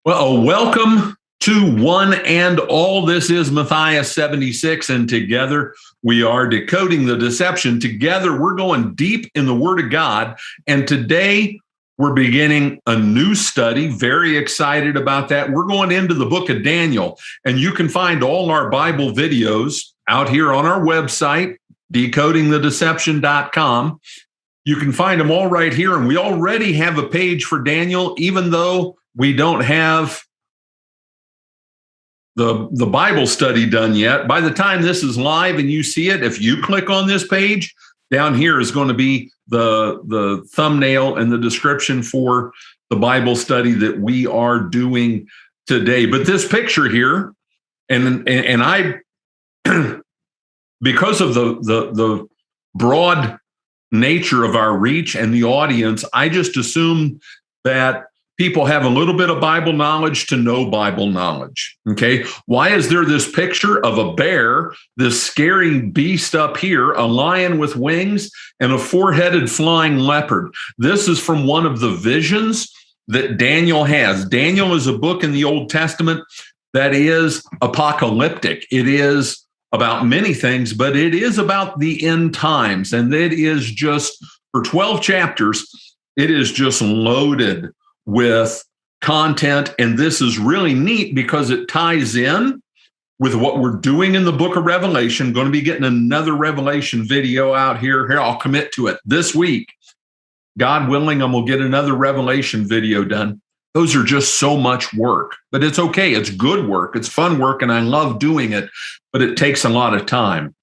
Well, welcome to One and All. This is Matthias 76, and together we are decoding the deception. Together we're going deep in the Word of God, and today we're beginning a new study. Very excited about that. We're going into the book of Daniel, and you can find all our Bible videos out here on our website, decodingthedeception.com. You can find them all right here, and we already have a page for Daniel, even though we don't have the Bible study done yet. By the time this is live and you see it, if you click on this page, down here is going to be the thumbnail and the description for the Bible study that we are doing today. But this picture here, and I, because of the broad nature of our reach and the audience, I just assume that people have a little bit of Bible knowledge to no Bible knowledge. Okay. Why is there this picture of a bear, this scary beast up here, a lion with wings, and a four-headed flying leopard? This is from one of the visions that Daniel has. Daniel is a book in the Old Testament that is apocalyptic. It is about many things, but it is about the end times. And it is just, for 12 chapters, it is just loaded with content. And this is really neat because it ties in with what we're doing in the book of Revelation. Going to be getting another Revelation video out here. I'll commit to it this week. God willing, and we'll get another Revelation video done. Those are just so much work, but it's okay. It's good work. It's fun work, and I love doing it, but it takes a lot of time.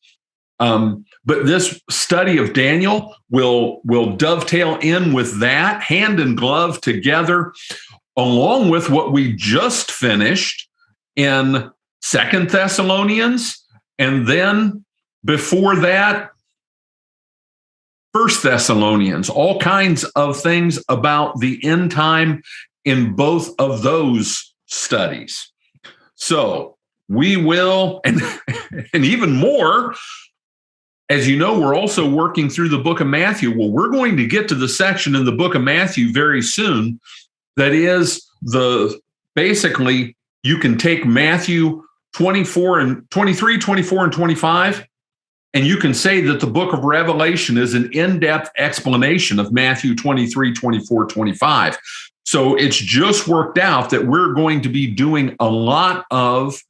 But this study of Daniel will dovetail in with that, hand in glove together, along with what we just finished in 2 Thessalonians, and then before that, 1 Thessalonians, all kinds of things about the end time in both of those studies. So we will, and even more, as you know, we're also working through the book of Matthew. Well, we're going to get to the section in the book of Matthew very soon. That is basically, you can take Matthew 24 and 23, 24 and 25, and you can say that the book of Revelation is an in-depth explanation of Matthew 23, 24, 25. So it's just worked out that we're going to be doing a lot of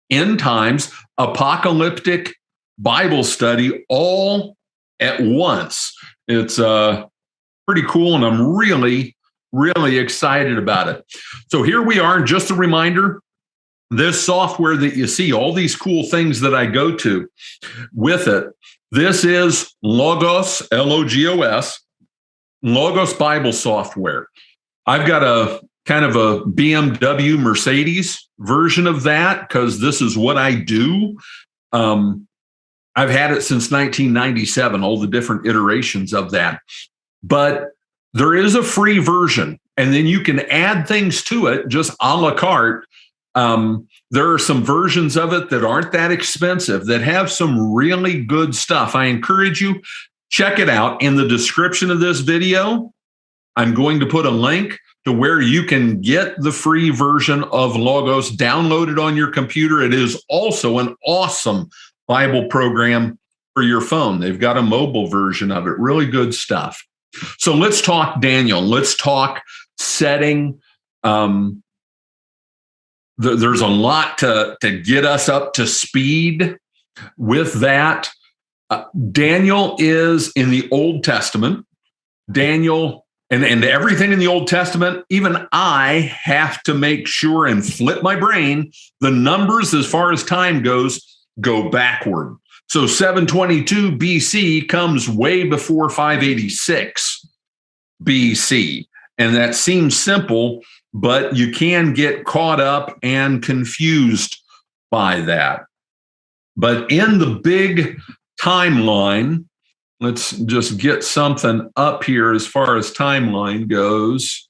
end times, apocalyptic Bible study all at once. It's pretty cool, and I'm really, really excited about it. So here we are. Just a reminder, this software that you see, all these cool things that I go to with it, this is Logos, Logos, Logos Bible software. I've got a kind of a BMW Mercedes version of that because this is what I do. I've had it since 1997, all the different iterations of that. But there is a free version, and then you can add things to it just a la carte. There are some versions of it that aren't that expensive, that have some really good stuff. I encourage you, check it out. In the description of this video, I'm going to put a link to where you can get the free version of Logos downloaded on your computer. It is also an awesome Bible program for your phone. They've got a mobile version of it. Really good stuff. So let's talk Daniel. Let's talk setting. There's a lot to get us up to speed with that. Daniel is in the Old Testament. Daniel and everything in the Old Testament, even I have to make sure and flip my brain. The numbers, as far as time goes, go backward. So 722 BC comes way before 586 BC. And that seems simple, but you can get caught up and confused by that. But in the big timeline, let's just get something up here as far as timeline goes.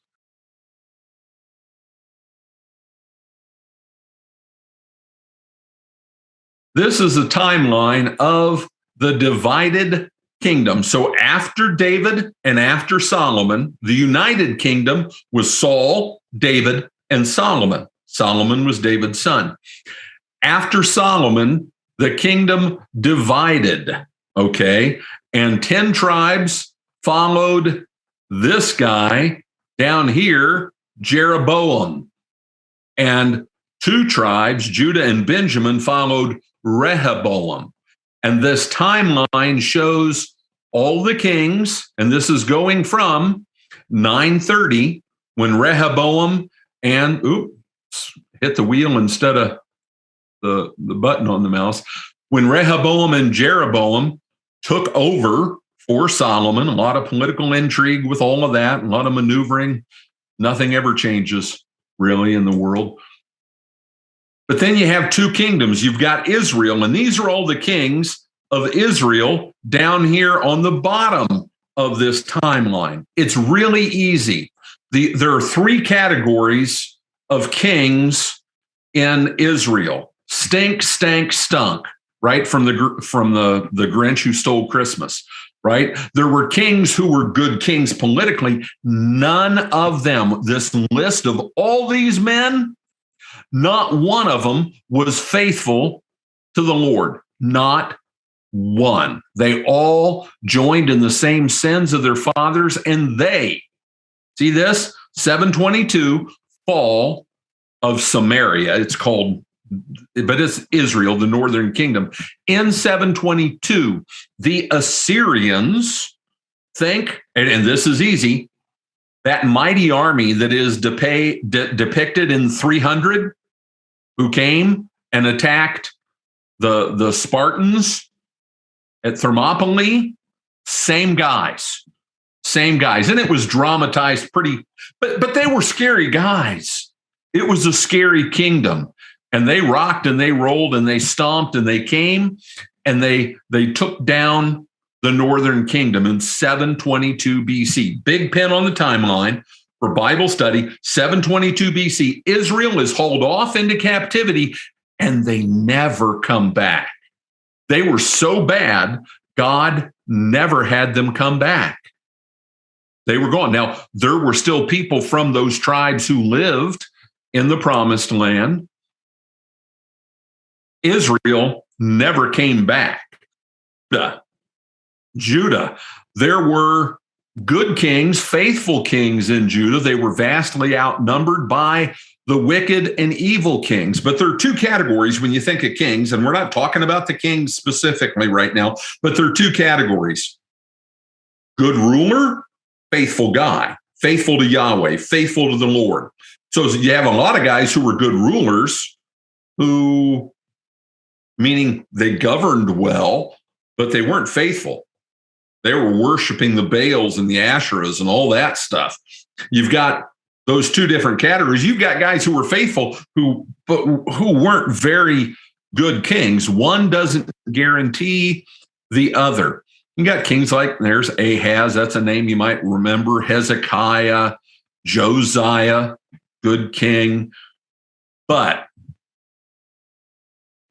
This is a timeline of the divided kingdom. So after David and after Solomon, the united kingdom was Saul, David, and Solomon. Solomon was David's son. After Solomon, the kingdom divided, okay? And 10 tribes followed this guy down here, Jeroboam. And 2 tribes, Judah and Benjamin, followed Rehoboam. And this timeline shows all the kings, and this is going from 930, when Rehoboam and, hit the wheel instead of the button on the mouse. When Rehoboam and Jeroboam took over for Solomon, a lot of political intrigue with all of that, a lot of maneuvering. Nothing ever changes really in the world. But then you have 2 kingdoms. You've got Israel, and these are all the kings of Israel down here on the bottom of this timeline. It's really easy. There are 3 categories of kings in Israel. Stink, stank, stunk, right? From the Grinch Who Stole Christmas, right? There were kings who were good kings politically. None of them, this list of all these men, not one of them was faithful to the Lord. Not one. They all joined in the same sins of their fathers, and they, see this? 722, fall of Samaria. It's called, but it's Israel, the northern kingdom. In 722, the Assyrians think, and this is easy, that mighty army that is depicted in 300, who came and attacked the Spartans at Thermopylae, same guys. And it was dramatized but they were scary guys. It was a scary kingdom, and they rocked and they rolled and they stomped and they came and they took down the northern kingdom in 722 BC. Big pen on the timeline for Bible study, 722 BC. Israel is hauled off into captivity, and they never come back. They were so bad, God never had them come back. They were gone. Now, there were still people from those tribes who lived in the promised land. Israel never came back. Judah, there were good kings, faithful kings in Judah. They were vastly outnumbered by the wicked and evil kings. But there are 2 categories when you think of kings, and we're not talking about the kings specifically right now, but there are 2 categories. Good ruler, faithful guy, faithful to Yahweh, faithful to the Lord. So you have a lot of guys who were good rulers who, meaning they governed well, but they weren't faithful. They were worshiping the Baals and the Asherahs and all that stuff. You've got those 2 different categories. You've got guys who were faithful who weren't very good kings. One doesn't guarantee the other. You got kings like, there's Ahaz, that's a name you might remember, Hezekiah, Josiah, good king. But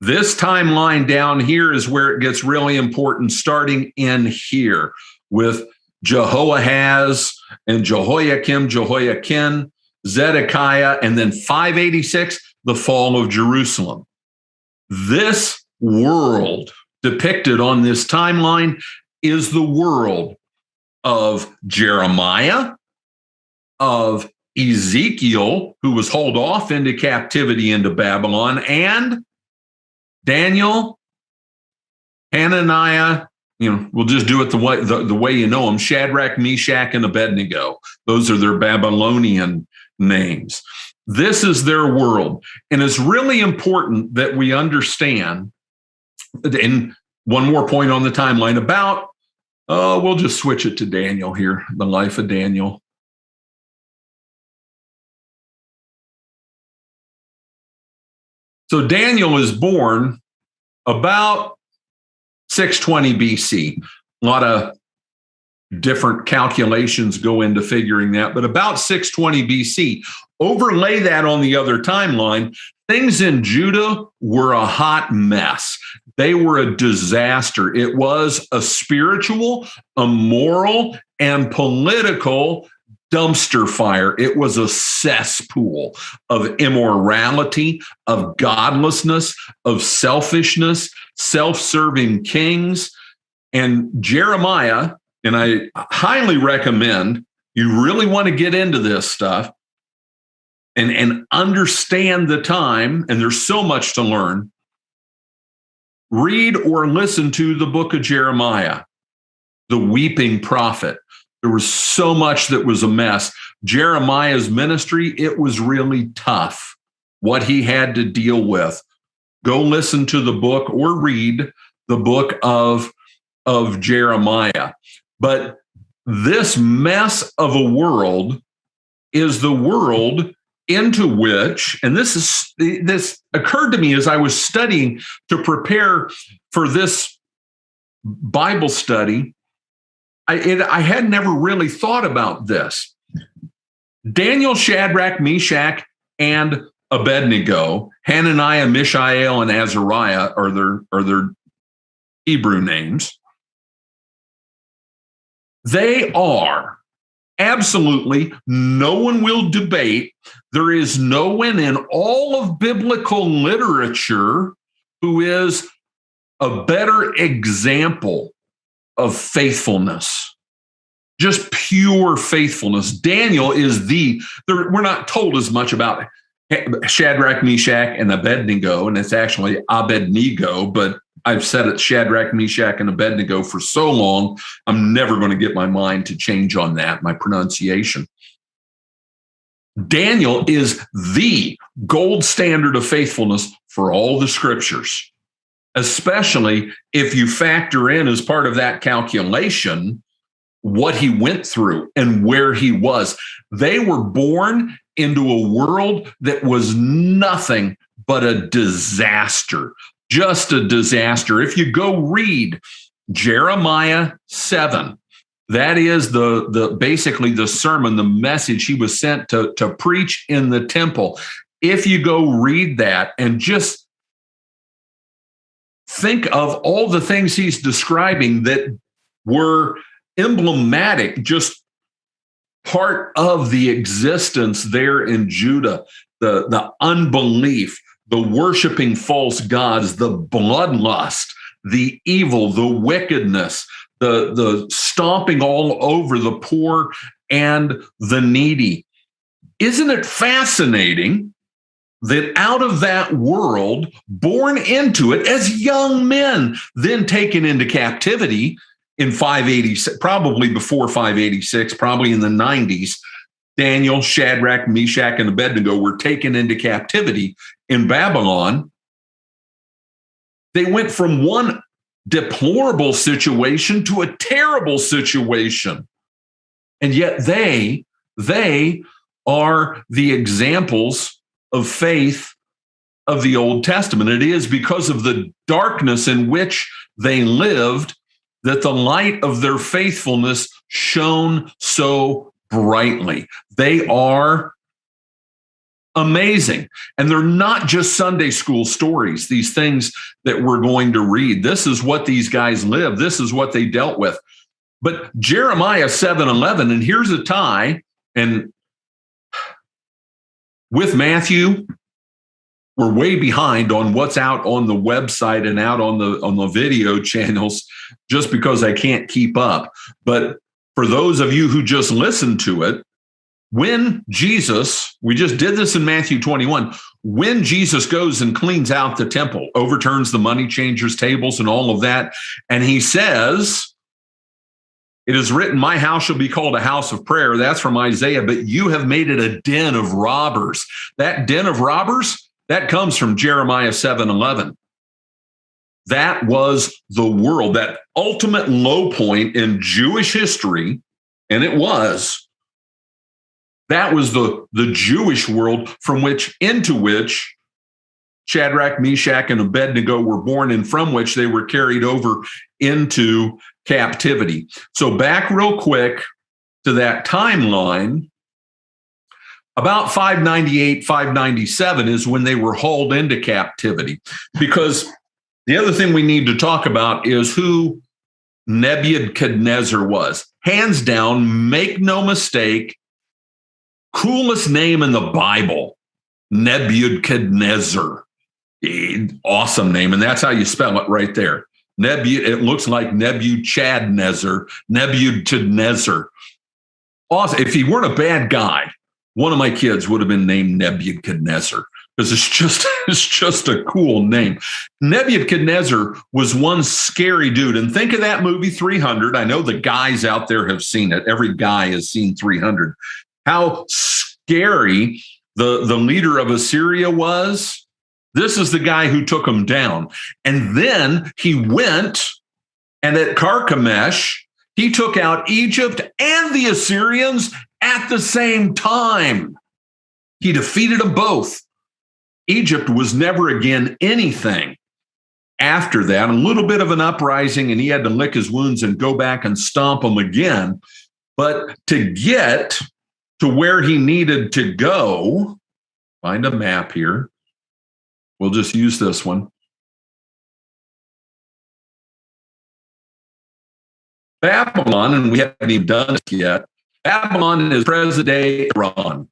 this timeline down here is where it gets really important, starting in here with Jehoahaz and Jehoiakim, Jehoiakim, Zedekiah, and then 586, the fall of Jerusalem. This world depicted on this timeline is the world of Jeremiah, of Ezekiel, who was hauled off into captivity into Babylon, and Daniel, Hananiah, we'll just do it the way you know them, Shadrach, Meshach, and Abednego. Those are their Babylonian names. This is their world. And it's really important that we understand, and one more point on the timeline about, we'll just switch it to Daniel here, the life of Daniel. So Daniel is born about 620 BC. A lot of different calculations go into figuring that, but about 620 BC. Overlay that on the other timeline, things in Judah were a hot mess. They were a disaster. It was a spiritual, a moral, and political dumpster fire. It was a cesspool of immorality, of godlessness, of selfishness, self-serving kings. And Jeremiah, and I highly recommend, you really want to get into this stuff and understand the time, and there's so much to learn. Read or listen to the book of Jeremiah, the weeping prophet. There was so much that was a mess. Jeremiah's ministry, it was really tough, what he had to deal with. Go listen to the book or read the book of Jeremiah. But this mess of a world is the world into which, and this occurred to me as I was studying to prepare for this Bible study. I had never really thought about this. Daniel, Shadrach, Meshach, and Abednego, Hananiah, Mishael, and Azariah are their Hebrew names. They are absolutely, no one will debate. There is no one in all of biblical literature who is a better example of faithfulness, just pure faithfulness. Daniel is we're not told as much about Shadrach, Meshach, and Abednego, and it's actually Abednego, but I've said it Shadrach, Meshach, and Abednego for so long, I'm never going to get my mind to change on that, my pronunciation. Daniel is the gold standard of faithfulness for all the scriptures, especially if you factor in as part of that calculation what he went through and where he was. They were born into a world that was nothing but a disaster, just a disaster. If you go read Jeremiah 7, that is the basically the sermon, the message he was sent to preach in the temple. If you go read that and just think of all the things he's describing that were emblematic, just part of the existence there in Judah, the unbelief, the worshiping false gods, the bloodlust, the evil, the wickedness, the stomping all over the poor and the needy. Isn't it fascinating that out of that world, born into it as young men, then taken into captivity in 586, probably before 586, probably in the 90s, Daniel, Shadrach, Meshach, and Abednego were taken into captivity in Babylon. They went from one deplorable situation to a terrible situation. And yet they are the examples of faith of the Old Testament. It is because of the darkness in which they lived that the light of their faithfulness shone so brightly. They are amazing. And they're not just Sunday school stories, these things that we're going to read. This is what these guys lived. This is what they dealt with. But Jeremiah 7:11, and here's a tie, and with Matthew, we're way behind on what's out on the website and out on the video channels just because I can't keep up. But for those of you who just listen to it, when Jesus, we just did this in Matthew 21, when Jesus goes and cleans out the temple, overturns the money changers' tables and all of that, and he says, "It is written, my house shall be called a house of prayer." That's from Isaiah, but you have made it a den of robbers. That den of robbers, that comes from Jeremiah 7:11. That was the world, that ultimate low point in Jewish history, and it was. That was the Jewish world into which Shadrach, Meshach, and Abednego were born, and from which they were carried over into captivity. So back real quick to that timeline, about 598, 597 is when they were hauled into captivity. Because the other thing we need to talk about is who Nebuchadnezzar was. Hands down, make no mistake, Coolest name in the Bible, Nebuchadnezzar. Awesome name. And that's how you spell it right there. It looks like Nebuchadnezzar. Nebuchadnezzar. Awesome. If he weren't a bad guy, one of my kids would have been named Nebuchadnezzar, because it's just a cool name. Nebuchadnezzar was one scary dude. And think of that movie 300. I know the guys out there have seen it. Every guy has seen 300. How scary the leader of Assyria was. This is the guy who took him down. And then he went, and at Carchemish, he took out Egypt and the Assyrians at the same time. He defeated them both. Egypt was never again anything after that. A little bit of an uprising, and he had to lick his wounds and go back and stomp them again. But to get to where he needed to go, find a map here. We'll just use this one. Babylon, and we haven't even done it yet. Babylon is present-day Iran.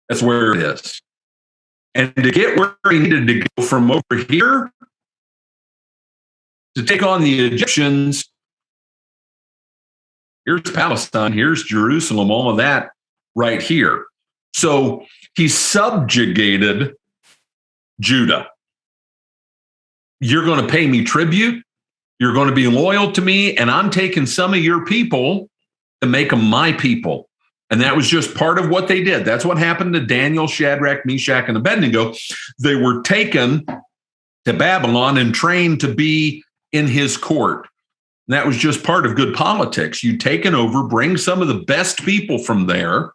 That's where it is. And to get where he needed to go from over here to take on the Egyptians, here's Palestine, here's Jerusalem, all of that right here. So he subjugated Judah. You're going to pay me tribute. You're going to be loyal to me, and I'm taking some of your people to make them my people. And that was just part of what they did. That's what happened to Daniel, Shadrach, Meshach, and Abednego. They were taken to Babylon and trained to be in his court. And that was just part of good politics. You take it over, bring some of the best people from there,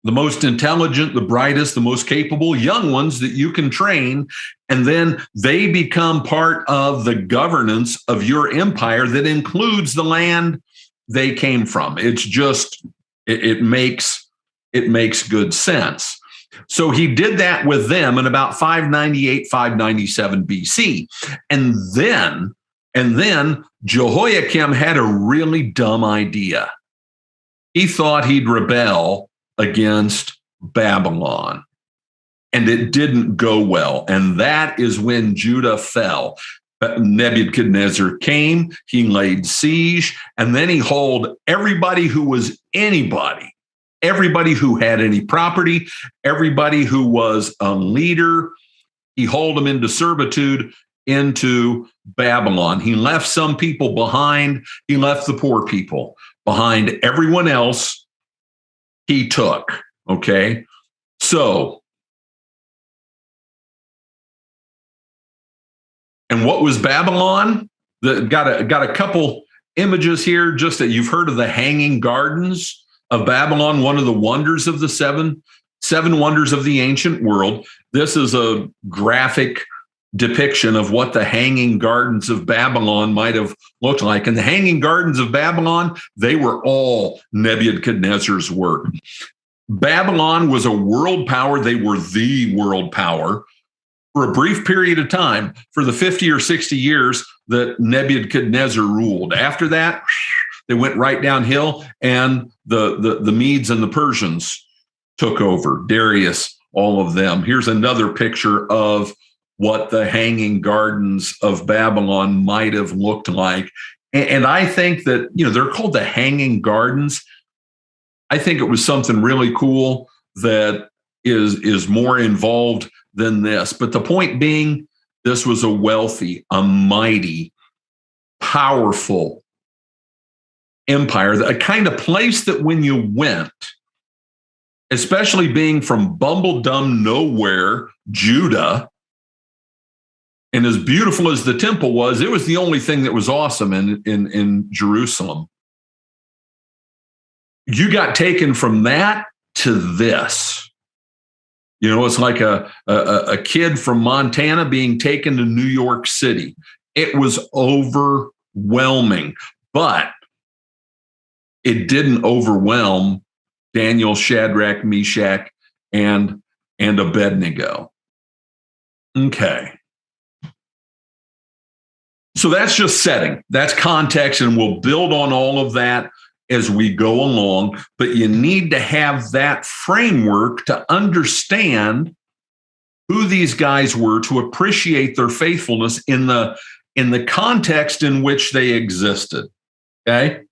the most intelligent, the brightest, the most capable young ones that you can train, and then they become part of the governance of your empire that includes the land they came from. It's just, it makes good sense. So he did that with them in about 598, 597 BC. And then Jehoiakim had a really dumb idea. He thought he'd rebel against Babylon, and it didn't go well. And that is when Judah fell. Nebuchadnezzar came, he laid siege, and then he hauled everybody who was anybody, everybody who had any property, everybody who was a leader, he hauled them into servitude into Babylon. He left some people behind. He left the poor people behind. Everyone else he took, okay? So, and what was Babylon? Got a couple images here, just that you've heard of the Hanging Gardens of Babylon, one of the wonders of the seven wonders of the ancient world. This is a graphic depiction of what the Hanging Gardens of Babylon might have looked like. And the Hanging Gardens of Babylon, they were all Nebuchadnezzar's work. Babylon was a world power. They were the world power for a brief period of time, for the 50 or 60 years that Nebuchadnezzar ruled. After that, they went right downhill, and the Medes and the Persians took over. Darius, all of them. Here's another picture of what the Hanging Gardens of Babylon might have looked like. And I think that, they're called the Hanging Gardens. I think it was something really cool that is more involved than this. But the point being, this was a wealthy, a mighty, powerful empire, a kind of place that when you went, especially being from bumbledum nowhere, Judah, and as beautiful as the temple was, it was the only thing that was awesome in Jerusalem. You got taken from that to this. It's like a kid from Montana being taken to New York City. It was overwhelming, but it didn't overwhelm Daniel, Shadrach, Meshach, and Abednego. Okay. So that's just setting. That's context, and we'll build on all of that as we go along, but you need to have that framework to understand who these guys were, to appreciate their faithfulness in the context in which they existed. Okay?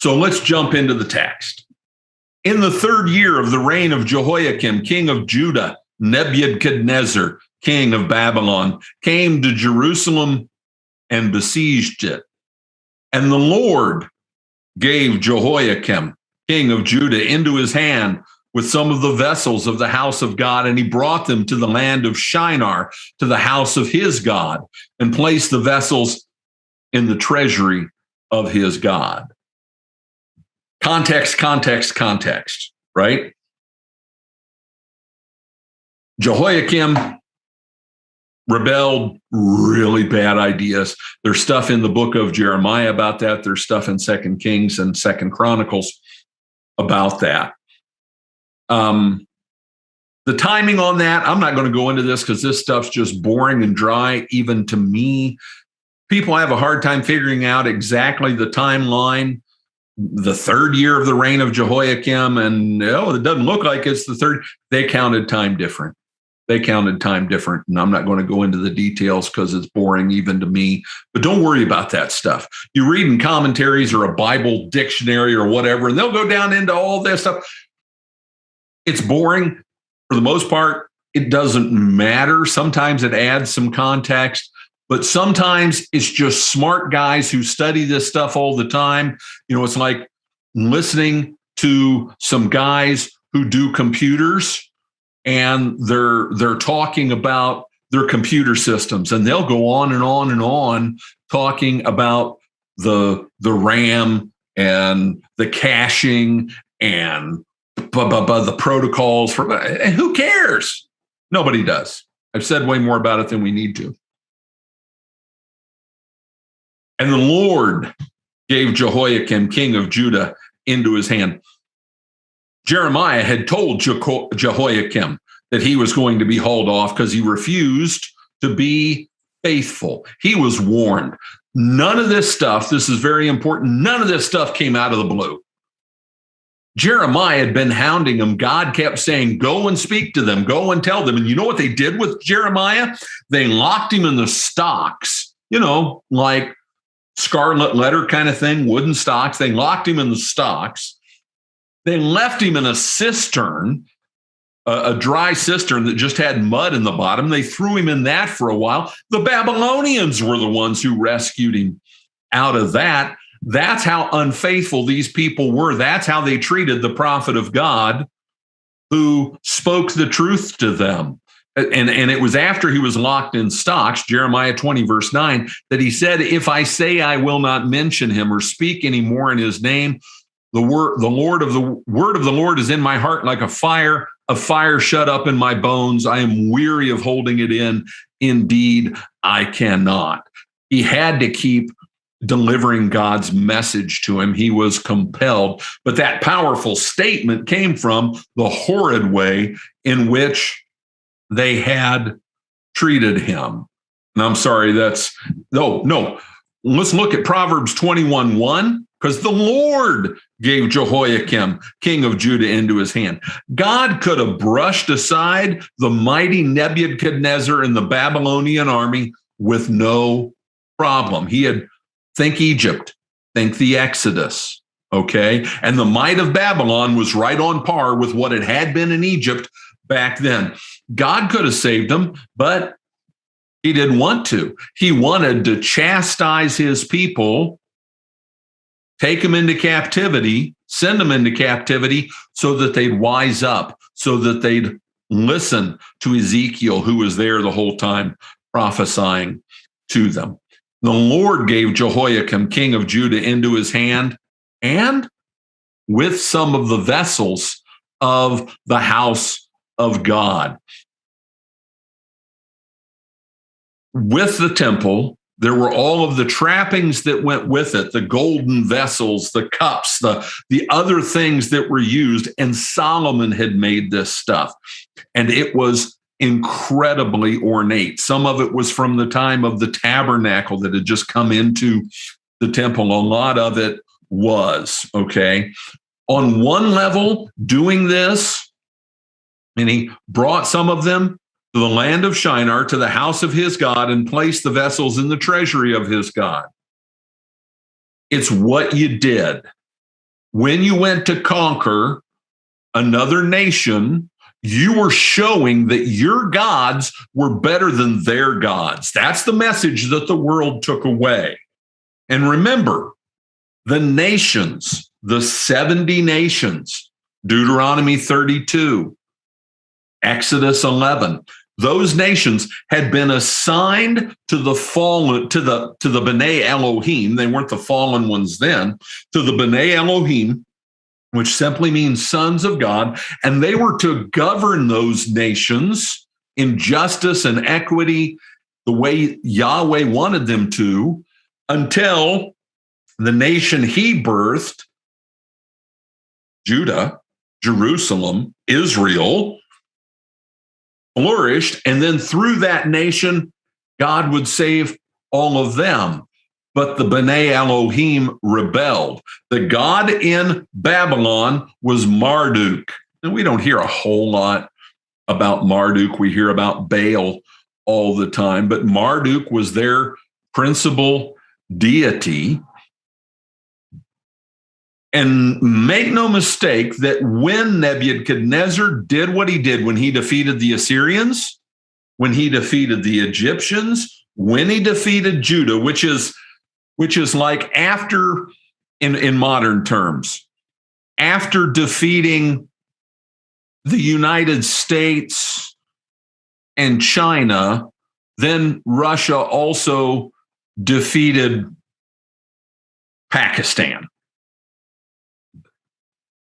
So let's jump into the text. In the 3rd year of the reign of Jehoiakim, king of Judah, Nebuchadnezzar, king of Babylon, came to Jerusalem and besieged it. And the Lord gave Jehoiakim, king of Judah, into his hand with some of the vessels of the house of God, and he brought them to the land of Shinar, to the house of his God, and placed the vessels in the treasury of his God. Context, right? Jehoiakim rebelled, really bad ideas. There's stuff in the book of Jeremiah about that. There's stuff in 2 Kings and 2 Chronicles about that. The timing on that, I'm not going to go into this because this stuff's just boring and dry, even to me. People have a hard time figuring out exactly the timeline. The 3rd year of the reign of Jehoiakim, and it doesn't look like it's the 3rd. They counted time different. And I'm not going to go into the details because it's boring even to me. But don't worry about that stuff. You read in commentaries or a Bible dictionary or whatever, and they'll go down into all this stuff. It's boring for the most part. It doesn't matter. Sometimes it adds some context, but sometimes it's just smart guys who study this stuff all the time. It's like listening to some guys who do computers, and they're talking about their computer systems, and they'll go on and on and on talking about the RAM and the caching and the protocols for, and who cares? Nobody does. I've said way more about it than we need to. And the Lord gave Jehoiakim, king of Judah, into his hand. Jeremiah had told Jehoiakim that he was going to be hauled off because he refused to be faithful. He was warned. None of this stuff, this is very important, none of this stuff came out of the blue. Jeremiah had been hounding him. God kept saying, go and speak to them, go and tell them. And you know what they did with Jeremiah? They locked him in the stocks, like scarlet letter kind of thing, wooden stocks. They locked him in the stocks. They left him in a cistern, a dry cistern that just had mud in the bottom. They threw him in that for a while. The Babylonians were the ones who rescued him out of that. That's how unfaithful these people were. That's how they treated the prophet of God who spoke the truth to them. And it was after he was locked in stocks, Jeremiah 20, verse 9, that he said, if I say I will not mention him or speak any more in his name, the word of the Lord is in my heart like a fire shut up in my bones. I am weary of holding it in. Indeed, I cannot. He had to keep delivering God's message to him. He was compelled. But that powerful statement came from the horrid way in which they had treated him. And I'm sorry, no. Let's look at Proverbs 21:1, because the Lord gave Jehoiakim, king of Judah, into his hand. God could have brushed aside the mighty Nebuchadnezzar and the Babylonian army with no problem. Think Egypt, think the Exodus, okay? And the might of Babylon was right on par with what it had been in Egypt back then. God could have saved them, but he didn't want to. He wanted to chastise his people, take them into captivity, send them into captivity so that they'd wise up, so that they'd listen to Ezekiel, who was there the whole time prophesying to them. The Lord gave Jehoiakim, king of Judah, into his hand, and with some of the vessels of the house of God. With the temple, there were all of the trappings that went with it, the golden vessels, the cups, the other things that were used, and Solomon had made this stuff. And it was incredibly ornate. Some of it was from the time of the tabernacle that had just come into the temple. A lot of it was, okay? On one level, doing this, and he brought some of them to the land of Shinar, to the house of his God, and placed the vessels in the treasury of his God. It's what you did. When you went to conquer another nation, you were showing that your gods were better than their gods. That's the message that the world took away. And remember, the nations, the 70 nations, Deuteronomy 32, Exodus 11, those nations had been assigned to the fallen, to the B'nai Elohim. They weren't the fallen ones then, to the B'nai Elohim, which simply means sons of God. And they were to govern those nations in justice and equity the way Yahweh wanted them to, until the nation he birthed, Judah, Jerusalem, Israel, flourished. And then through that nation, God would save all of them. But the B'nai Elohim rebelled. The god in Babylon was Marduk. And we don't hear a whole lot about Marduk. We hear about Baal all the time. But Marduk was their principal deity. And make no mistake that when Nebuchadnezzar did what he did, when he defeated the Assyrians, when he defeated the Egyptians, when he defeated Judah, which is like after, in modern terms, after defeating the United States and China, then Russia also defeated Pakistan.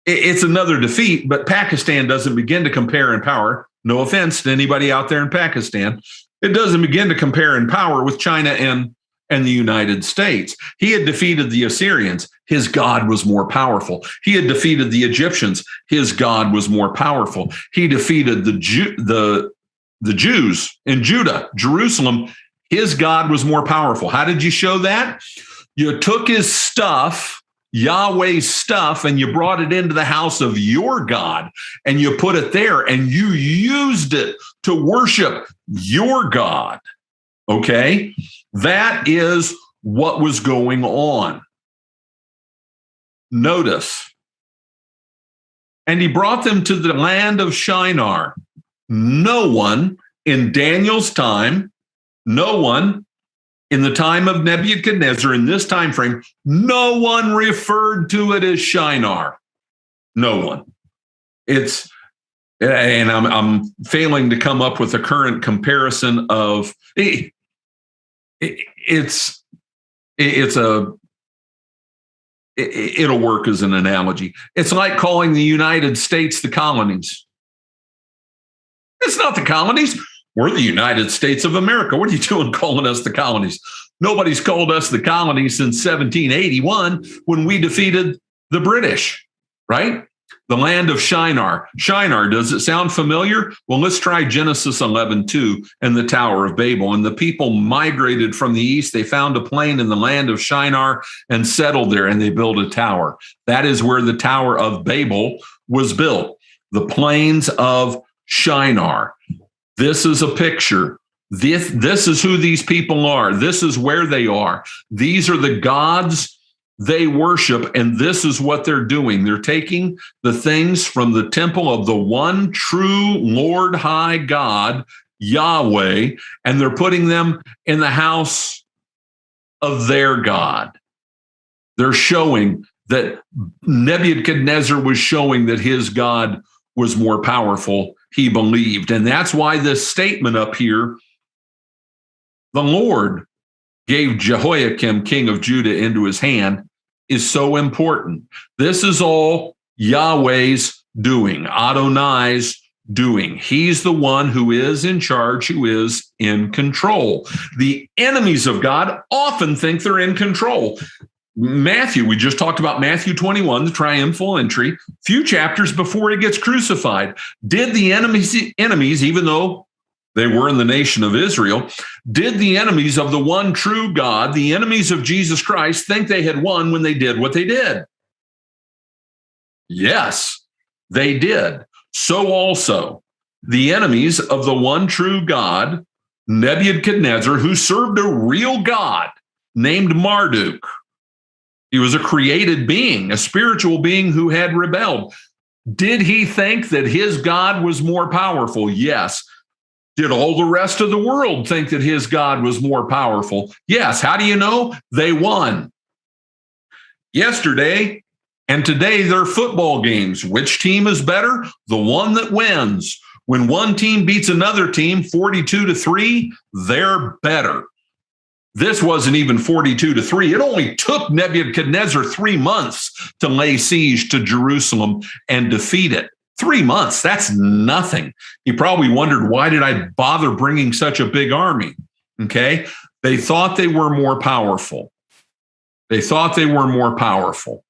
It's another defeat, but Pakistan doesn't begin to compare in power. No offense to anybody out there in Pakistan. It doesn't begin to compare in power with China and the United States. He had defeated the Assyrians. His God was more powerful. He had defeated the Egyptians. His God was more powerful. He defeated the Jews in Judah, Jerusalem. His God was more powerful. How did you show that? You took his stuff, Yahweh's stuff, and you brought it into the house of your God, and you put it there, and you used it to worship your God. Okay? That is what was going on. Notice. And he brought them to the land of Shinar. No one in Daniel's time, no one in the time of Nebuchadnezzar, in this time frame, no one referred to it as Shinar. No one. It's, and I'm failing to come up with a current comparison of it'll work as an analogy. It's like calling the United States the colonies. It's not the colonies. We're the United States of America. What are you doing calling us the colonies? Nobody's called us the colonies since 1781 when we defeated the British, right? The land of Shinar. Shinar, does it sound familiar? Well, let's try Genesis 11:2 and the Tower of Babel. And the people migrated from the east. They found a plain in the land of Shinar and settled there, and they built a tower. That is where the Tower of Babel was built. The plains of Shinar. This is a picture. This is who these people are. This is where they are. These are the gods they worship, and this is what they're doing. They're taking the things from the temple of the one true Lord High God, Yahweh, and they're putting them in the house of their God. They're showing that Nebuchadnezzar was showing that his God was more powerful, he believed. And that's why this statement up here, the Lord gave Jehoiakim, king of Judah, into his hand, is so important. This is all Yahweh's doing, Adonai's doing. He's the one who is in charge, who is in control. The enemies of God often think they're in control. Matthew, we just talked about Matthew 21, the triumphal entry, few chapters before he gets crucified. Did the enemies, even though they were in the nation of Israel, did the enemies of the one true God, the enemies of Jesus Christ, think they had won when they did what they did? Yes, they did. So also, the enemies of the one true God, Nebuchadnezzar, who served a real God named Marduk. He was a created being, a spiritual being who had rebelled. Did he think that his God was more powerful? Yes. Did all the rest of the world think that his God was more powerful? Yes. How do you know? They won. Yesterday and today, they're football games. Which team is better? The one that wins. When one team beats another team 42-3, they're better. This wasn't even 42-3. It only took Nebuchadnezzar 3 months to lay siege to Jerusalem and defeat it. 3 months, that's nothing. He probably wondered, why did I bother bringing such a big army? Okay, they thought they were more powerful. They thought they were more powerful.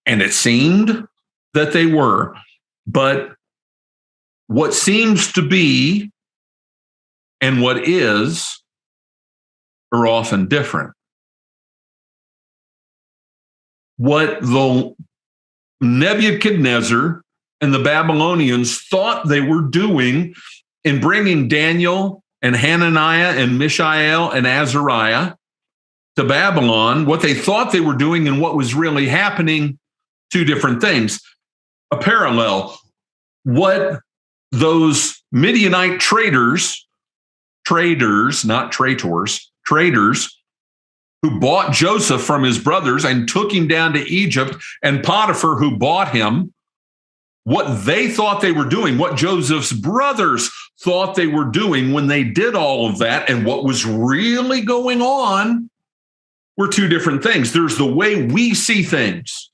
And it seemed that they were. But what seems to be and what is are often different. What the Nebuchadnezzar and the Babylonians thought they were doing in bringing Daniel and Hananiah and Mishael and Azariah to Babylon, what they thought they were doing and what was really happening, two different things. A parallel. What those Midianite traders, not traitors, traders, who bought Joseph from his brothers and took him down to Egypt, and Potiphar, who bought him, what they thought they were doing, what Joseph's brothers thought they were doing when they did all of that, and what was really going on were two different things. There's the way we see things.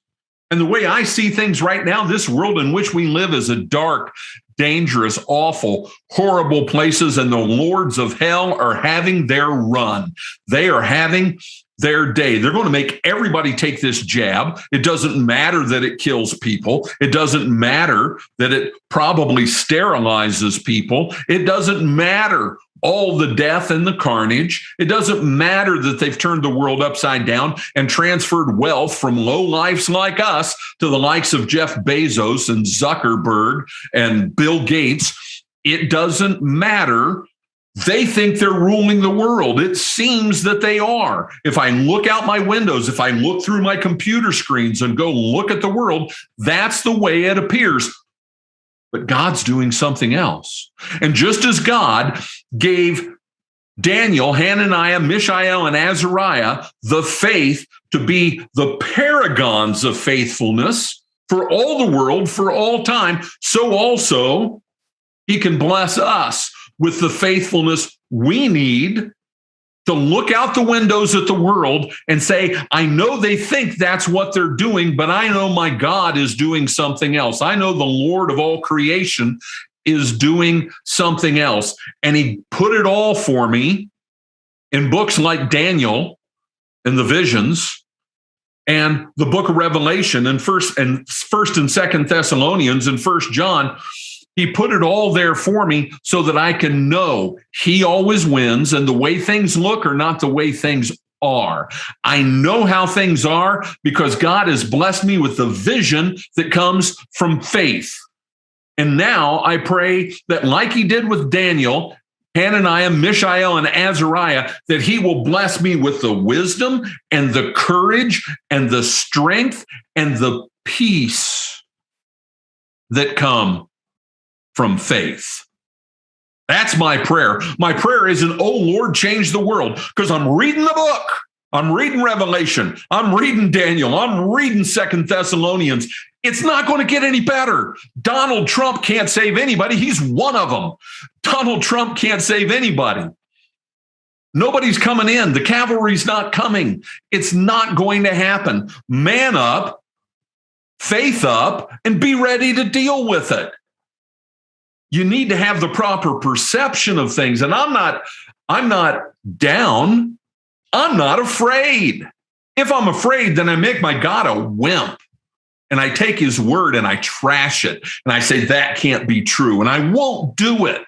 And the way I see things right now, this world in which we live is a dark, dangerous, awful, horrible places, and the lords of hell are having their run. They are having their day. They're going to make everybody take this jab. It doesn't matter that it kills people. It doesn't matter that it probably sterilizes people. It doesn't matter all the death and the carnage. It doesn't matter that they've turned the world upside down and transferred wealth from lowlifes like us to the likes of Jeff Bezos and Zuckerberg and Bill Gates. It doesn't matter. They think they're ruling the world. It seems that they are. If I look out my windows, if I look through my computer screens and go look at the world, that's the way it appears. But God's doing something else. And just as God gave Daniel, Hananiah, Mishael, and Azariah the faith to be the paragons of faithfulness for all the world, for all time, so also he can bless us with the faithfulness we need to look out the windows at the world and say, I know they think that's what they're doing, but I know my God is doing something else. I know the Lord of all creation is doing something else. And he put it all for me in books like Daniel and the visions and the book of Revelation and first and second Thessalonians and First John. He put it all there for me so that I can know he always wins, and the way things look are not the way things are. I know how things are because God has blessed me with the vision that comes from faith. And now I pray that, like he did with Daniel, Hananiah, Mishael, and Azariah, that he will bless me with the wisdom and the courage and the strength and the peace that come from faith. That's my prayer. My prayer isn't, oh Lord, change the world, because I'm reading the book. I'm reading Revelation. I'm reading Daniel. I'm reading Second Thessalonians. It's not going to get any better. Donald Trump can't save anybody. He's one of them. Donald Trump can't save anybody. Nobody's coming in. The cavalry's not coming. It's not going to happen. Man up, faith up, and be ready to deal with it. You need to have the proper perception of things. And I'm not down. I'm not afraid. If I'm afraid, then I make my God a wimp. And I take his word and I trash it. And I say, that can't be true. And I won't do it.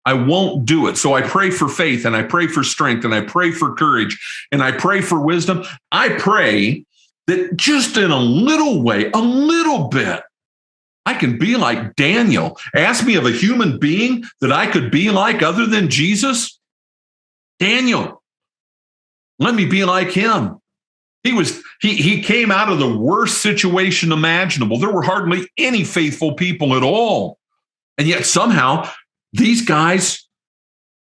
I won't do it. So I pray for faith, and I pray for strength, and I pray for courage, and I pray for wisdom. I pray that just in a little way, a little bit, I can be like Daniel. Ask me of a human being that I could be like other than Jesus. Daniel, let me be like him. He came out of the worst situation imaginable. There were hardly any faithful people at all. And yet somehow these guys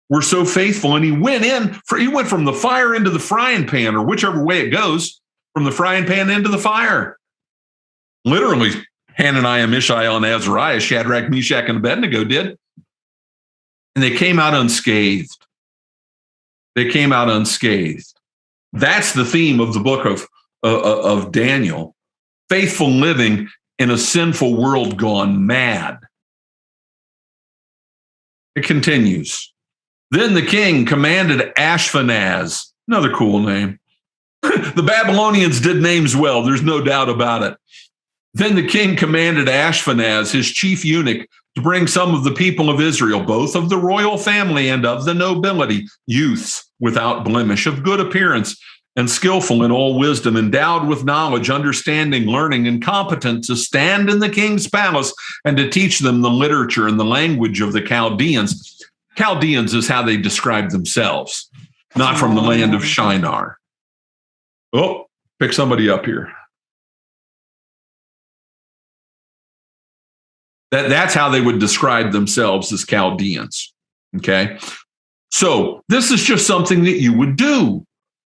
were so faithful. And he went from the fire into the frying pan, or whichever way it goes, from the frying pan into the fire. Literally, Hananiah, Mishael, and Azariah, Shadrach, Meshach, and Abednego did. And they came out unscathed. They came out unscathed. That's the theme of the book of Daniel. Faithful living in a sinful world gone mad. It continues. Then the king commanded Ashpenaz, another cool name. The Babylonians did names well, there's no doubt about it. Then the king commanded Ashpenaz, his chief eunuch, to bring some of the people of Israel, both of the royal family and of the nobility, youths without blemish, of good appearance, and skillful in all wisdom, endowed with knowledge, understanding, learning, and competent to stand in the king's palace and to teach them the literature and the language of the Chaldeans. Chaldeans is how they describe themselves, not from the land of Shinar. Oh, pick somebody up here. That's how they would describe themselves, as Chaldeans. Okay. So this is just something that you would do.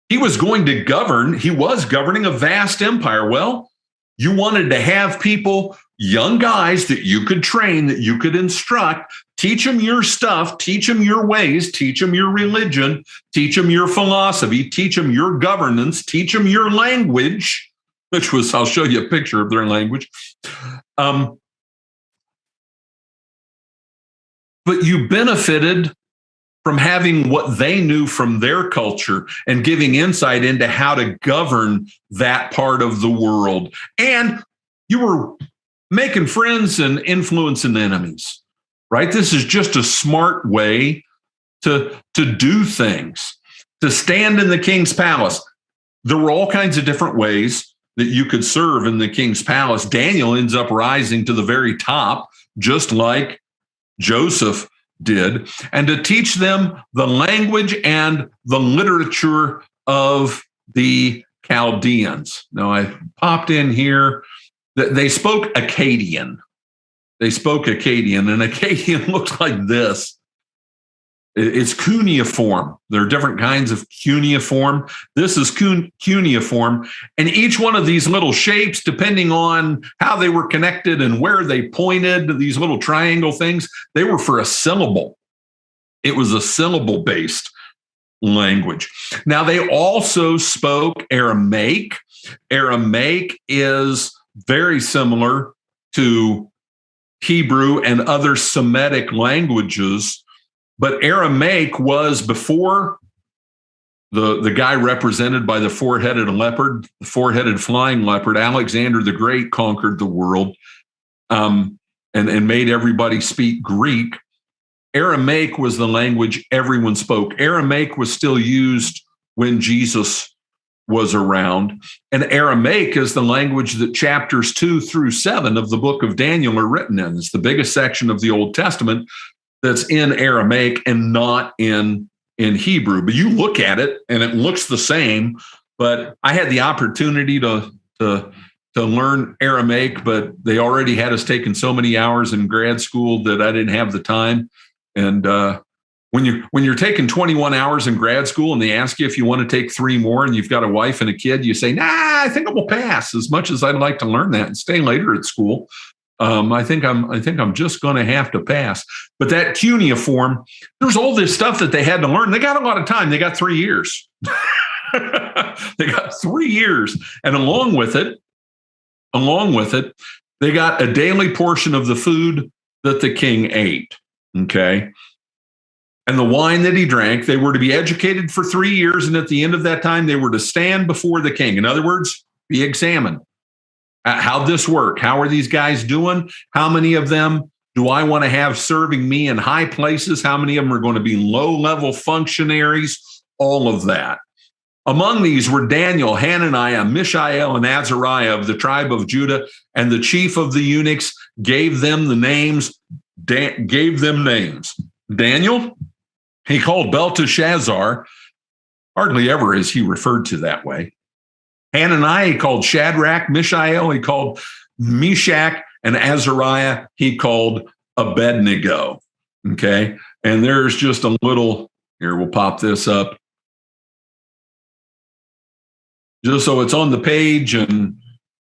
He was going to govern. He was governing a vast empire. Well, you wanted to have people, young guys that you could train, that you could instruct, teach them your stuff, teach them your ways, teach them your religion, teach them your philosophy, teach them your governance, teach them your language, which was, I'll show you a picture of their language. But you benefited from having what they knew from their culture and giving insight into how to govern that part of the world. And you were making friends and influencing enemies, right? This is just a smart way to do things, to stand in the king's palace. There were all kinds of different ways that you could serve in the king's palace. Daniel ends up rising to the very top, just like Joseph did, and to teach them the language and the literature of the Chaldeans. Now, I popped in here that they spoke Akkadian. They spoke Akkadian, and Akkadian looks like this. It's cuneiform. There are different kinds of cuneiform. This is cuneiform. And each one of these little shapes, depending on how they were connected and where they pointed, these little triangle things, they were for a syllable. It was a syllable-based language. Now, they also spoke Aramaic. Aramaic is very similar to Hebrew and other Semitic languages. But Aramaic was before the guy represented by the four-headed leopard, the four-headed flying leopard. Alexander the Great conquered the world and made everybody speak Greek. Aramaic was the language everyone spoke. Aramaic was still used when Jesus was around. And Aramaic is the language that chapters 2 through 7 of the book of Daniel are written in. It's the biggest section of the Old Testament that's in Aramaic and not in Hebrew. But you look at it and it looks the same. But I had the opportunity to learn Aramaic, but they already had us taking so many hours in grad school that I didn't have the time. And when you're taking 21 hours in grad school and they ask you if you want to take 3 more and you've got a wife and a kid, you say, nah, I think I will pass. As much as I'd like to learn that and stay later at school, I think I'm just going to have to pass. But that cuneiform, there's all this stuff that they had to learn. They got a lot of time. They got 3 years. They got 3 years. And along with it, they got a daily portion of the food that the king ate. Okay. And the wine that he drank. They were to be educated for 3 years. And at the end of that time, they were to stand before the king. In other words, be examined. How'd this work? How are these guys doing? How many of them do I want to have serving me in high places? How many of them are going to be low-level functionaries? All of that. Among these were Daniel, Hananiah, Mishael, and Azariah of the tribe of Judah, and the chief of the eunuchs gave them names. Daniel, he called Belteshazzar, hardly ever is he referred to that way. Hananiah, he called Shadrach. Mishael, he called Meshach. And Azariah, he called Abednego. Okay. And there's just a little, here, we'll pop this up. Just so it's on the page and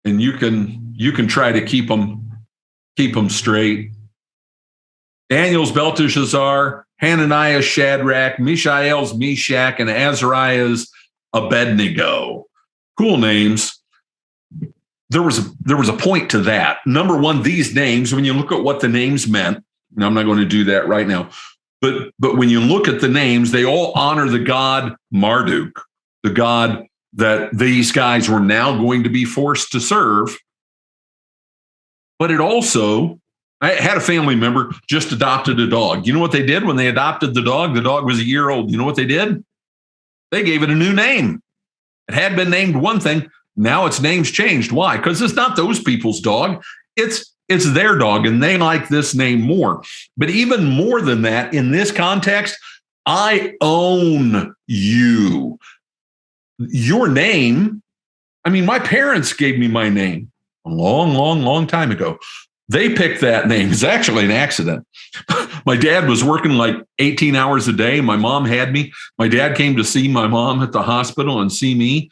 you can try to keep them straight. Daniel's Belteshazzar, Hananiah's Shadrach, Mishael's Meshach, and Azariah's Abednego. Cool names. There was a point to that. Number one, these names, when you look at what the names meant, and I'm not going to do that right now, but when you look at the names, they all honor the god Marduk, the god that these guys were now going to be forced to serve. But it also, I had a family member just adopted a dog. You know what they did when they adopted the dog? The dog was a year old. You know what they did? They gave it a new name. It had been named one thing. Now its name's changed. Why? Because it's not those people's dog. It's their dog, and they like this name more. But even more than that, in this context, I own you. Your name. I mean, my parents gave me my name a long, long, long time ago. They picked that name. It's actually an accident. My dad was working like 18 hours a day. My mom had me. My dad came to see my mom at the hospital and see me.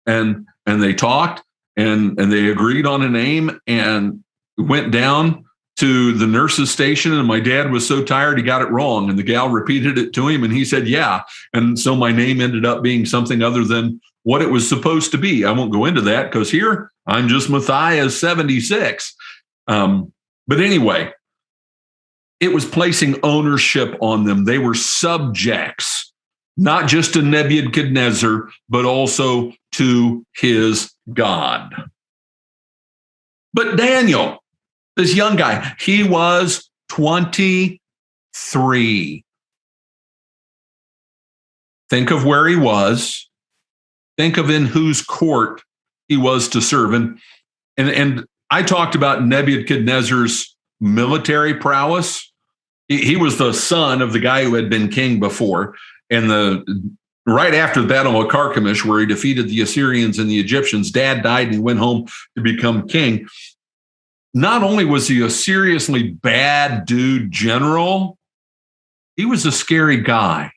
And they talked and they agreed on a name and went down to the nurse's station. And my dad was so tired, he got it wrong. And the gal repeated it to him and he said, yeah. And so my name ended up being something other than what it was supposed to be. I won't go into that because here I'm just Matthias 76. But anyway, it was placing ownership on them. They were subjects, not just to Nebuchadnezzar, but also to his God. But Daniel, this young guy, he was 23. Think of where he was. Think of in whose court he was to serve. And I talked about Nebuchadnezzar's military prowess. He was the son of the guy who had been king before. And right after the Battle of Carchemish, where he defeated the Assyrians and the Egyptians, dad died and he went home to become king. Not only was he a seriously bad dude general, he was a scary guy.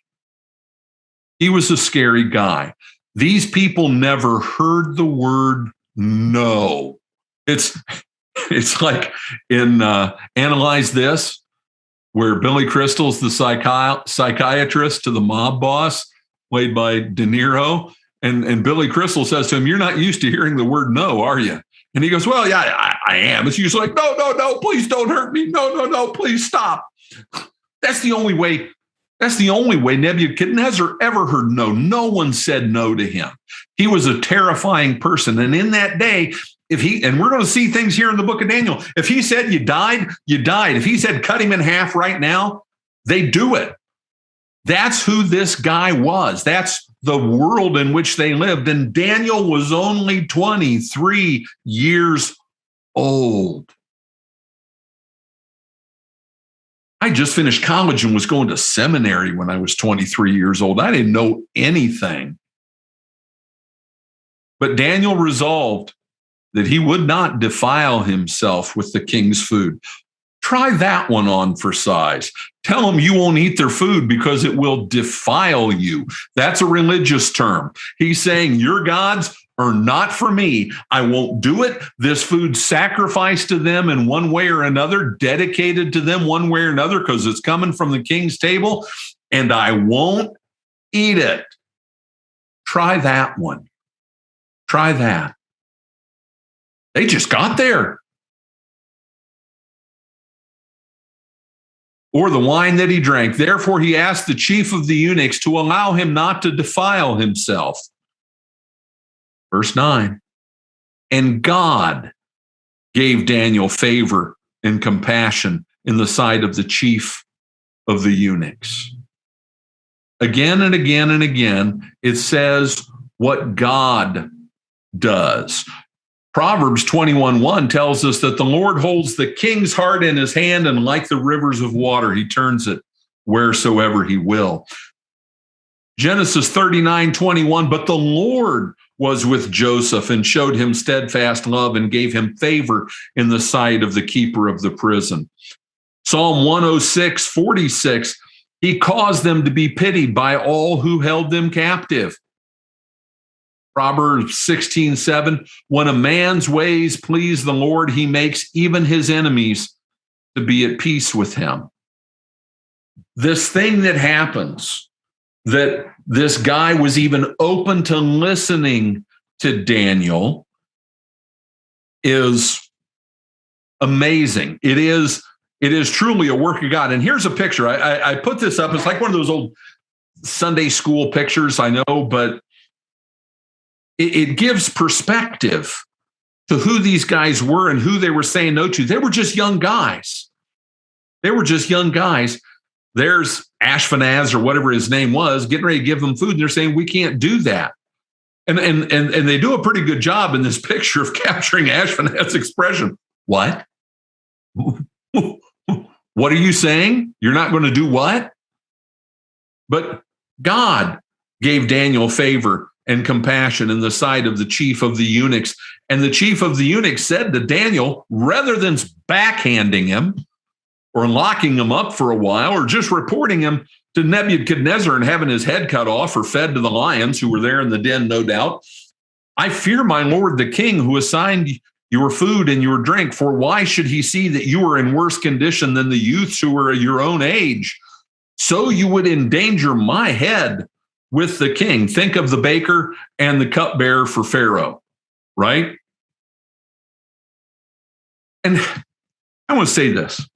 He was a scary guy. These people never heard the word no. It's like in Analyze This, where Billy Crystal's the psychiatrist to the mob boss, played by De Niro. And Billy Crystal says to him, you're not used to hearing the word no, are you? And he goes, well, yeah, I am. It's usually like, no, please don't hurt me. No, please stop. That's the only way Nebuchadnezzar ever heard no. No one said no to him. He was a terrifying person. And in that day, and we're going to see things here in the book of Daniel, if he said you died, you died. If he said cut him in half right now, they do it. That's who this guy was. That's the world in which they lived. And Daniel was only 23 years old. I just finished college and was going to seminary when I was 23 years old. I didn't know anything. But Daniel resolved that he would not defile himself with the king's food. Try that one on for size. Tell them you won't eat their food because it will defile you. That's a religious term. He's saying your gods are not for me. I won't do it. This food sacrificed to them in one way or another, dedicated to them one way or another, because it's coming from the king's table, and I won't eat it. Try that one. Try that. They just got there. Or the wine that he drank. Therefore, he asked the chief of the eunuchs to allow him not to defile himself. Verse 9. And God gave Daniel favor and compassion in the sight of the chief of the eunuchs. Again and again and again, it says what God does. Proverbs 21:1 tells us that the Lord holds the king's heart in his hand, and like the rivers of water, he turns it wheresoever he will. Genesis 39:21, but the Lord was with Joseph and showed him steadfast love and gave him favor in the sight of the keeper of the prison. Psalm 106:46, he caused them to be pitied by all who held them captive. Proverbs 16:7, when a man's ways please the Lord, he makes even his enemies to be at peace with him. This thing that happens, that this guy was even open to listening to Daniel, is amazing. It is truly a work of God. And here's a picture. I put this up. It's like one of those old Sunday school pictures, I know, but it gives perspective to who these guys were and who they were saying no to. They were just young guys. There's Ashpenaz, or whatever his name was, getting ready to give them food, and they're saying, we can't do that. And they do a pretty good job in this picture of capturing Ashpenaz's expression. What? What are you saying? You're not going to do what? But God gave Daniel favor and compassion in the sight of the chief of the eunuchs. And the chief of the eunuchs said to Daniel, rather than backhanding him or locking him up for a while or just reporting him to Nebuchadnezzar and having his head cut off or fed to the lions who were there in the den, no doubt, I fear my lord the king, who assigned your food and your drink, for why should he see that you are in worse condition than the youths who are your own age? So you would endanger my head with the king. Think of the baker and the cupbearer for Pharaoh, right? And I want to say this.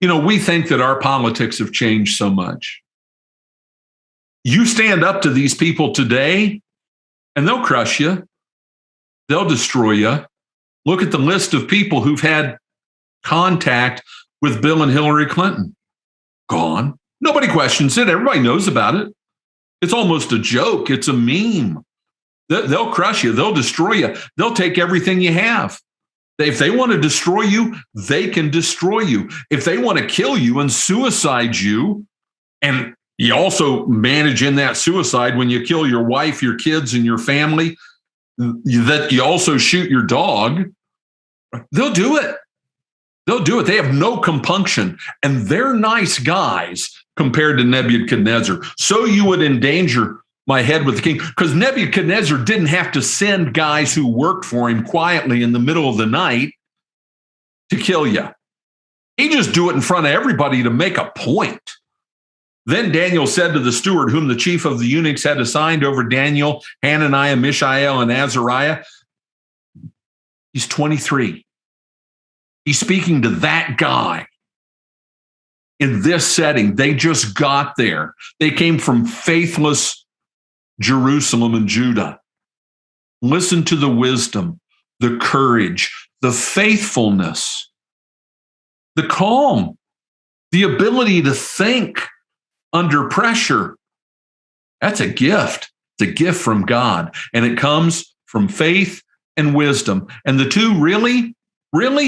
You know, we think that our politics have changed so much. You stand up to these people today, and they'll crush you. They'll destroy you. Look at the list of people who've had contact with Bill and Hillary Clinton. Gone. Nobody questions it. Everybody knows about it. It's almost a joke. It's a meme. They'll crush you. They'll destroy you. They'll take everything you have. If they want to destroy you, they can destroy you. If they want to kill you and suicide you, and you also manage in that suicide when you kill your wife, your kids, and your family, that you also shoot your dog, they'll do it. They'll do it. They have no compunction, and they're nice guys compared to Nebuchadnezzar. So you would endanger my head with the king, because Nebuchadnezzar didn't have to send guys who worked for him quietly in the middle of the night to kill you. He just do it in front of everybody to make a point. Then Daniel said to the steward, whom the chief of the eunuchs had assigned over Daniel, Hananiah, Mishael, and Azariah, he's 23. He's speaking to that guy. In this setting, they just got there. They came from faithless Jerusalem and Judah. Listen to the wisdom, the courage, the faithfulness, the calm, the ability to think under pressure. That's a gift. It's a gift from God, and it comes from faith and wisdom. And the two really,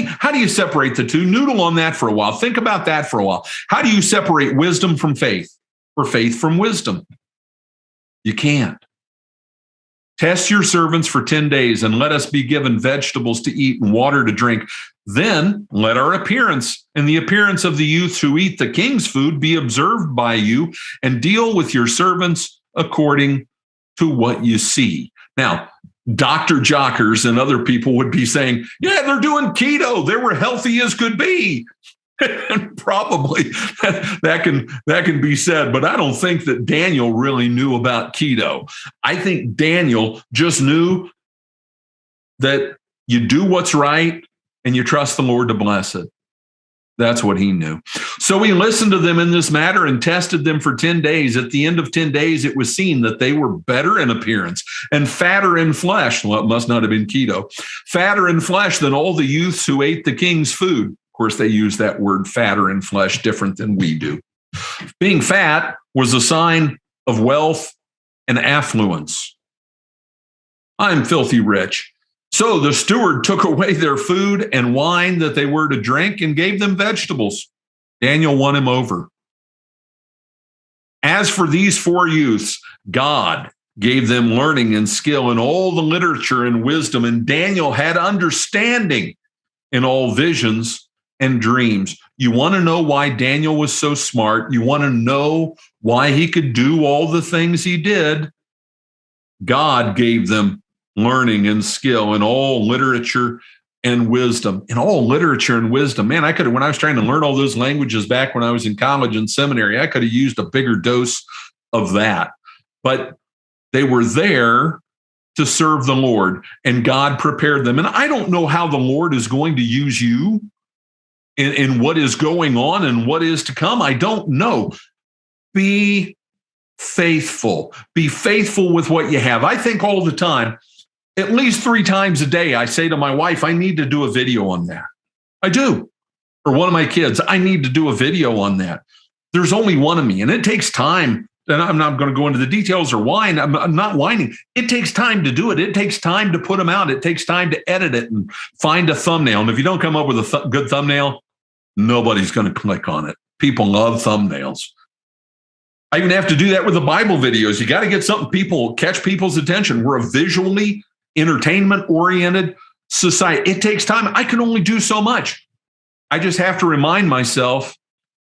how do you separate the two? Noodle on that for a while. Think about that for a while. How do you separate wisdom from faith, or faith from wisdom? You can't. Test your servants for 10 days and let us be given vegetables to eat and water to drink. Then let our appearance and the appearance of the youths who eat the king's food be observed by you, and deal with your servants according to what you see. Now, Dr. Jockers and other people would be saying, yeah, they're doing keto. They were healthy as could be. And probably that can be said, but I don't think that Daniel really knew about keto. I think Daniel just knew that you do what's right and you trust the Lord to bless it. That's what he knew. So he listened to them in this matter and tested them for 10 days. At the end of 10 days, it was seen that they were better in appearance and fatter in flesh. Well, it must not have been keto. Fatter in flesh than all the youths who ate the king's food. course, they use that word fatter in flesh different than we do. Being fat was a sign of wealth and affluence. I'm filthy rich. So the steward took away their food and wine that they were to drink and gave them vegetables. Daniel won him over. As for these 4 youths, God gave them learning and skill in all the literature and wisdom, and Daniel had understanding in all visions and dreams. You want to know why Daniel was so smart? You want to know why he could do all the things he did? God gave them learning and skill in all literature and wisdom. In all literature and wisdom, man, when I was trying to learn all those languages back when I was in college and seminary, I could have used a bigger dose of that. But they were there to serve the Lord, and God prepared them. And I don't know how the Lord is going to use you in what is going on and what is to come. I don't know. Be faithful. Be faithful with what you have. I think all the time, at least 3 times a day, I say to my wife, I need to do a video on that. I do. Or one of my kids, I need to do a video on that. There's only one of me, and it takes time. And I'm not going to go into the details or whine. I'm not whining. It takes time to do it. It takes time to put them out. It takes time to edit it and find a thumbnail. And if you don't come up with a good thumbnail, nobody's going to click on it. People love thumbnails. I even have to do that with the Bible videos. You got to get something catch people's attention. We're a visually entertainment-oriented society. It takes time. I can only do so much. I just have to remind myself,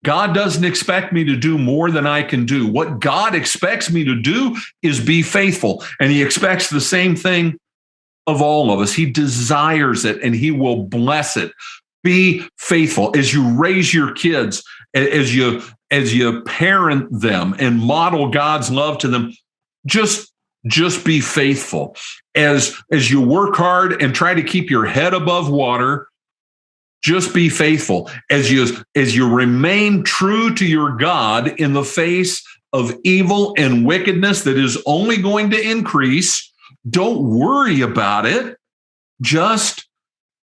God doesn't expect me to do more than I can do. What God expects me to do is be faithful. And he expects the same thing of all of us. He desires it, and he will bless it. Be faithful as you raise your kids, as you parent them and model God's love to them. Just be faithful. As you work hard and try to keep your head above water, just be faithful. As you remain true to your God in the face of evil and wickedness that is only going to increase, don't worry about it. Just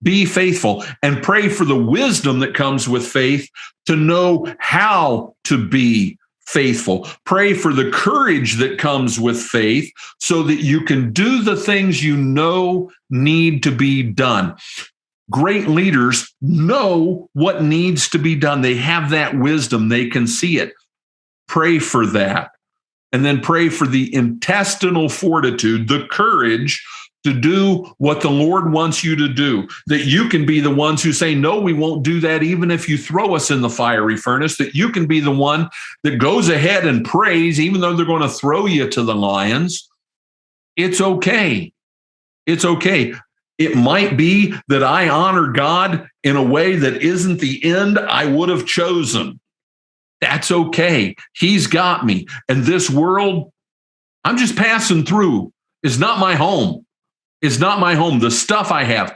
be faithful and pray for the wisdom that comes with faith to know how to be faithful. Pray for the courage that comes with faith so that you can do the things you know need to be done. Great leaders know what needs to be done. They have that wisdom. They can see it. Pray for that. And then pray for the intestinal fortitude, the courage to do what the Lord wants you to do, that you can be the ones who say, no, we won't do that, even if you throw us in the fiery furnace, that you can be the one that goes ahead and prays, even though they're going to throw you to the lions. It's okay. It's okay. It might be that I honor God in a way that isn't the end I would have chosen. That's okay. He's got me. And this world, I'm just passing through. It's not my home. It's not my home. The stuff I have,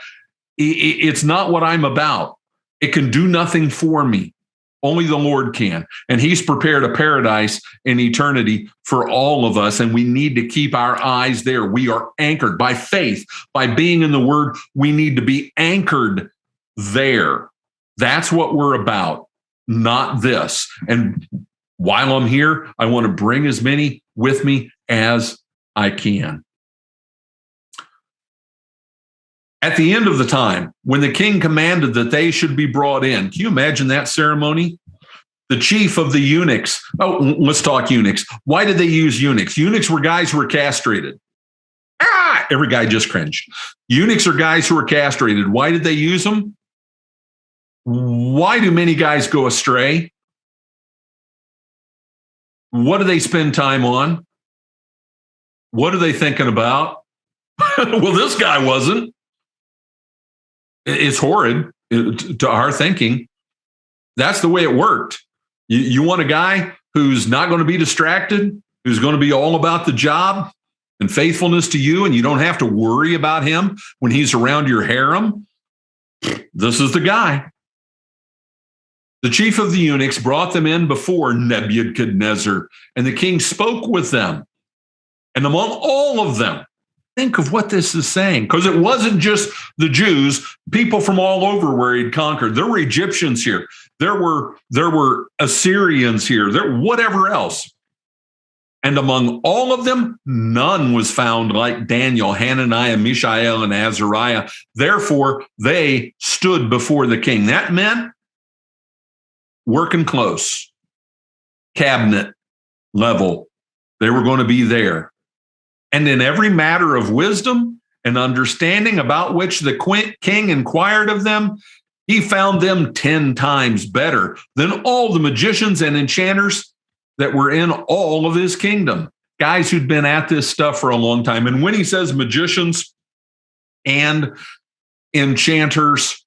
it's not what I'm about. It can do nothing for me. Only the Lord can. And he's prepared a paradise in eternity for all of us. And we need to keep our eyes there. We are anchored by faith, by being in the Word. We need to be anchored there. That's what we're about, not this. And while I'm here, I want to bring as many with me as I can. At the end of the time, when the king commanded that they should be brought in, can you imagine that ceremony? The chief of the eunuchs. Oh, let's talk eunuchs. Why did they use eunuchs? Eunuchs were guys who were castrated. Every guy just cringed. Eunuchs are guys who were castrated. Why did they use them? Why do many guys go astray? What do they spend time on? What are they thinking about? Well, this guy wasn't. It's horrid to our thinking. That's the way it worked. You want a guy who's not going to be distracted, who's going to be all about the job and faithfulness to you, and you don't have to worry about him when he's around your harem. This is the guy. The chief of the eunuchs brought them in before Nebuchadnezzar, and the king spoke with them. And among all of them, Think of what this is saying, because it wasn't just the Jews, people from all over where he'd conquered. There were Egyptians here. There were Assyrians here. There, whatever else. And among all of them, none was found like Daniel, Hananiah, Mishael, and Azariah. Therefore, they stood before the king. That meant working close, cabinet level. They were going to be there. And in every matter of wisdom and understanding about which the king inquired of them, he found them 10 times better than all the magicians and enchanters that were in all of his kingdom. Guys who'd been at this stuff for a long time. And when he says magicians and enchanters,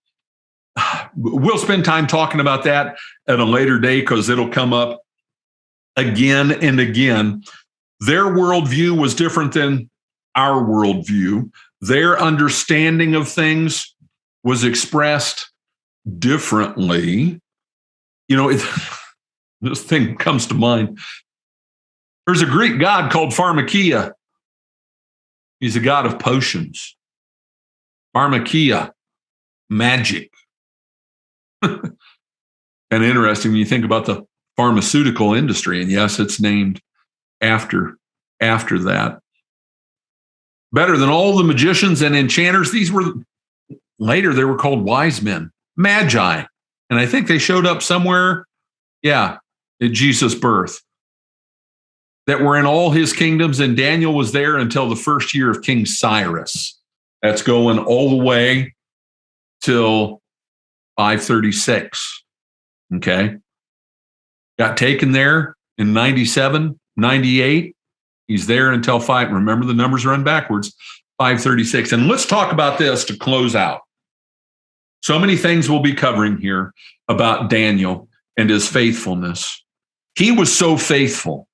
we'll spend time talking about that at a later day because it'll come up again and again. Their worldview was different than our worldview. Their understanding of things was expressed differently. You know, this thing comes to mind. There's a Greek god called Pharmakia. He's a god of potions. Pharmakia, magic. And interesting when you think about the pharmaceutical industry, and yes, it's named after that. Better than all the magicians and enchanters. These were, later they were called wise men, magi. And I think they showed up somewhere, at Jesus' birth, that were in all his kingdoms. And Daniel was there until the first year of King Cyrus. That's going all the way till 536. Okay. Got taken there in 97. 98, he's there until 5. Remember, the numbers run backwards, 536. And let's talk about this to close out. So many things we'll be covering here about Daniel and his faithfulness. He was so faithful.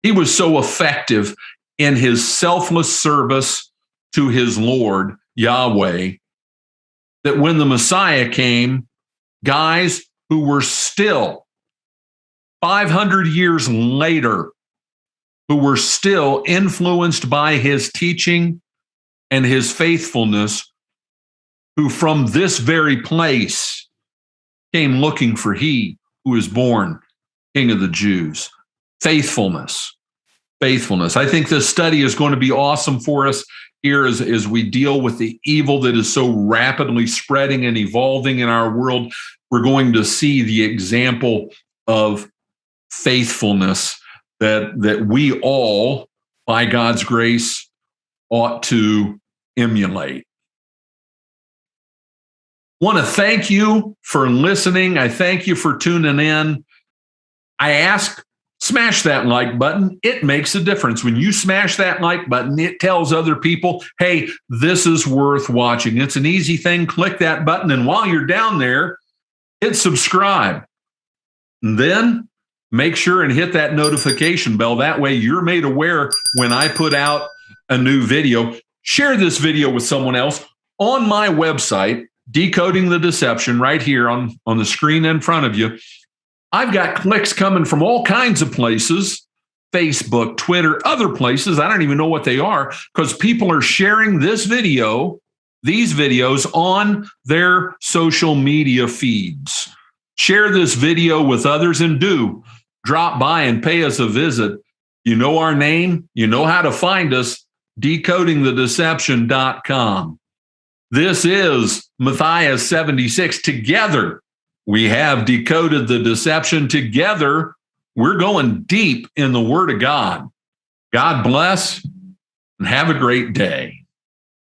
He was so effective in his selfless service to his Lord, Yahweh, that when the Messiah came, guys who were still 500 years later, who were still influenced by his teaching and his faithfulness, who from this very place came looking for he who is born King of the Jews. Faithfulness. I think this study is going to be awesome for us here as we deal with the evil that is so rapidly spreading and evolving in our world. We're going to see the example of faithfulness that we all, by God's grace, ought to emulate. Want to thank you for listening. I thank you for tuning in. I ask, smash that like button. It makes a difference. When you smash that like button, it tells other people, hey, this is worth watching. It's an easy thing. Click that button. And while you're down there, hit subscribe. And then make sure and hit that notification bell. That way you're made aware when I put out a new video. Share this video with someone else. On my website, Decoding the Deception, right here on the screen in front of you, I've got clicks coming from all kinds of places, Facebook, Twitter, other places. I don't even know what they are, because people are sharing these videos on their social media feeds. Share this video with others, and do drop by and pay us a visit. You know our name. You know how to find us, decodingthedeception.com. This is Matthias 76. Together, we have decoded the deception. Together, we're going deep in the Word of God. God bless and have a great day.